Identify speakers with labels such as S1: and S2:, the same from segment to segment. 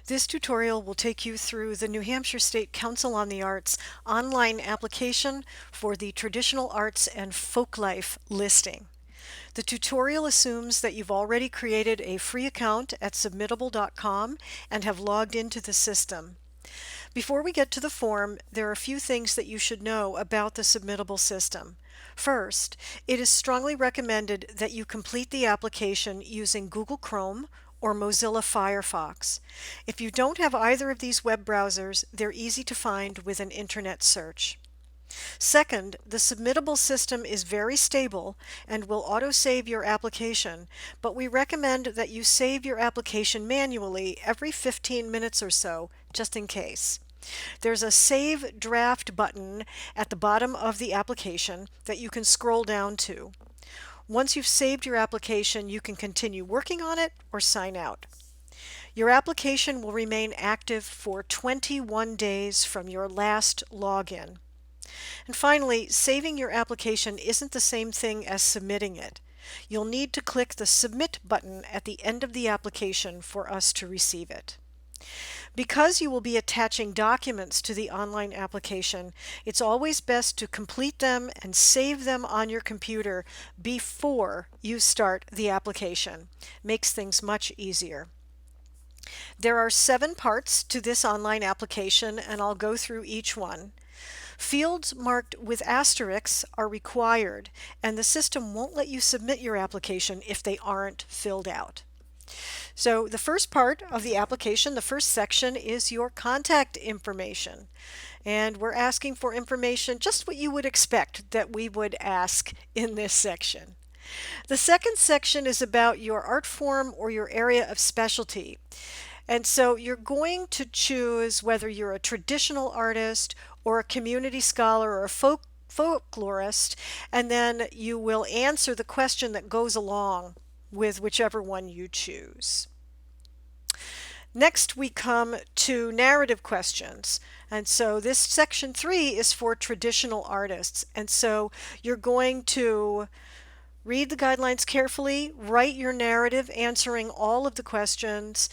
S1: This tutorial will take you through the New Hampshire State Council on the Arts online application for the Traditional Arts and Folklife listing. The tutorial assumes that you've already created a free account at submittable.com and have logged into the system. Before we get to the form, there are a few things that you should know about the Submittable system. First, it is strongly recommended that you complete the application using Google Chrome or Mozilla Firefox. If you don't have either of these web browsers, they're easy to find with an internet search. Second, the Submittable system is very stable and will autosave your application, but we recommend that you save your application manually every 15 minutes or so, just in case. There's a Save Draft button at the bottom of the application that you can scroll down to. Once you've saved your application, you can continue working on it or sign out. Your application will remain active for 21 days from your last login. And finally, saving your application isn't the same thing as submitting it. You'll need to click the Submit button at the end of the application for us to receive it. Because you will be attaching documents to the online application, it's always best to complete them and save them on your computer before you start the application. Makes things much easier. There are 7 parts to this online application, and I'll go through each one. Fields marked with asterisks are required, and the system won't let you submit your application if they aren't filled out. So the first part of the application, the first section, is your contact information. And we're asking for information, just what you would expect that we would ask in this section. The second section is about your art form or your area of specialty. And so you're going to choose whether you're a traditional artist or a community scholar or a folklorist, and then you will answer the question that goes along with whichever one you choose. Next, we come to narrative questions. And so this section 3 is for traditional artists. And so you're going to read the guidelines carefully, write your narrative answering all of the questions,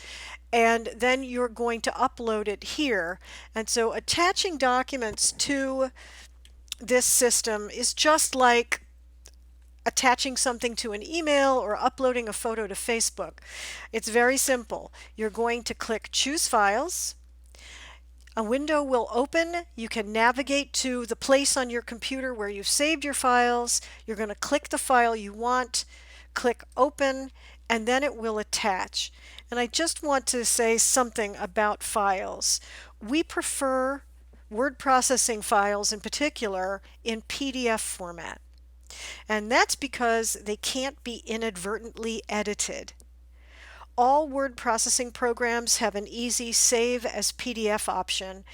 S1: and then you're going to upload it here. And so attaching documents to this system is just like attaching something to an email or uploading a photo to Facebook. It's very simple. You're going to click Choose Files. A window will open. You can navigate to the place on your computer where you've saved your files. You're going to click the file you want, click Open, and then it will attach. And I just want to say something about files. We prefer word processing files in particular in PDF format. And that's because they can't be inadvertently edited. All word processing programs have an easy save as PDF option,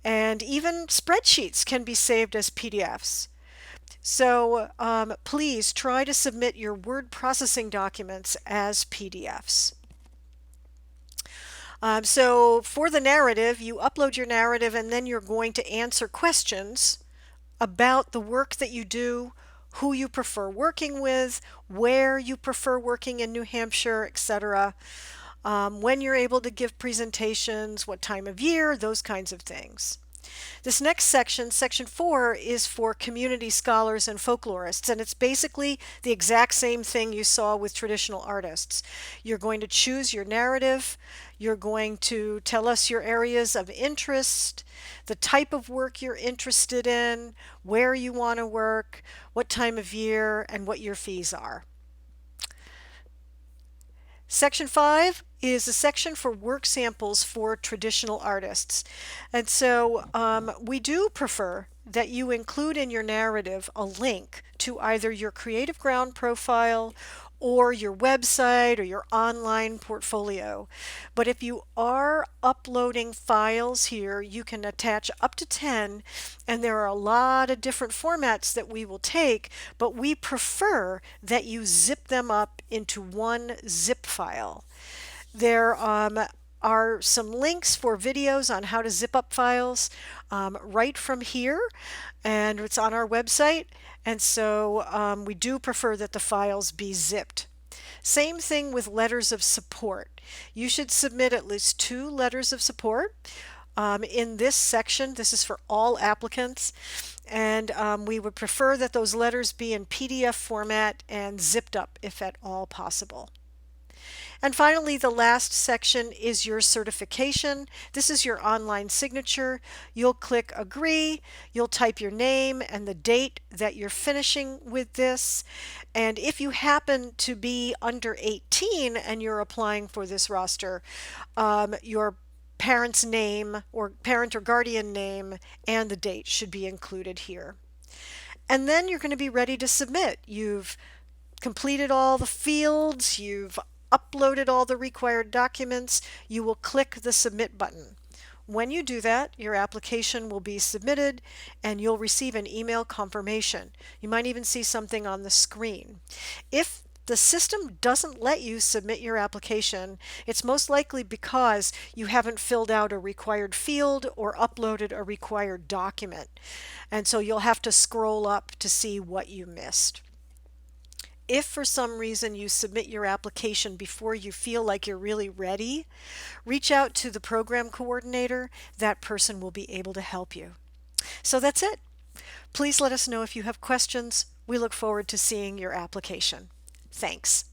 S1: and even spreadsheets can be saved as PDFs. So please try to submit your word processing documents as PDFs. So for the narrative, you upload your narrative and then you're going to answer questions about the work that you do, who you prefer working with, where you prefer working in New Hampshire, etc. When you're able to give presentations, what time of year, those kinds of things. This next section, section 4, is for community scholars and folklorists, and it's basically the exact same thing you saw with traditional artists. You're going to choose your narrative, you're going to tell us your areas of interest, the type of work you're interested in, where you want to work, what time of year, and what your fees are. Section 5 is a section for work samples for traditional artists. And so we do prefer that you include in your narrative a link to either your Creative Ground profile or your website or your online portfolio. But if you are uploading files here, you can attach up to 10, and there are a lot of different formats that we will take, but we prefer that you zip them up into one zip file. There are some links for videos on how to zip up files right from here, and it's on our website. And so we do prefer that the files be zipped. Same thing with letters of support. You should submit at least 2 letters of support. In this section, this is for all applicants, and we would prefer that those letters be in PDF format and zipped up if at all possible. And finally, the last section is your certification. This is your online signature. You'll click agree, you'll type your name and the date that you're finishing with this. And if you happen to be under 18 and you're applying for this roster, your parent's name or parent or guardian name and the date should be included here. And then you're going to be ready to submit. You've completed all the fields, you've uploaded all the required documents, you will click the submit button. When you do that, your application will be submitted and you'll receive an email confirmation. You might even see something on the screen. If the system doesn't let you submit your application, it's most likely because you haven't filled out a required field or uploaded a required document. And so you'll have to scroll up to see what you missed. If for some reason you submit your application before you feel like you're really ready, reach out to the program coordinator. That person will be able to help you. So that's it. Please let us know if you have questions. We look forward to seeing your application. Thanks.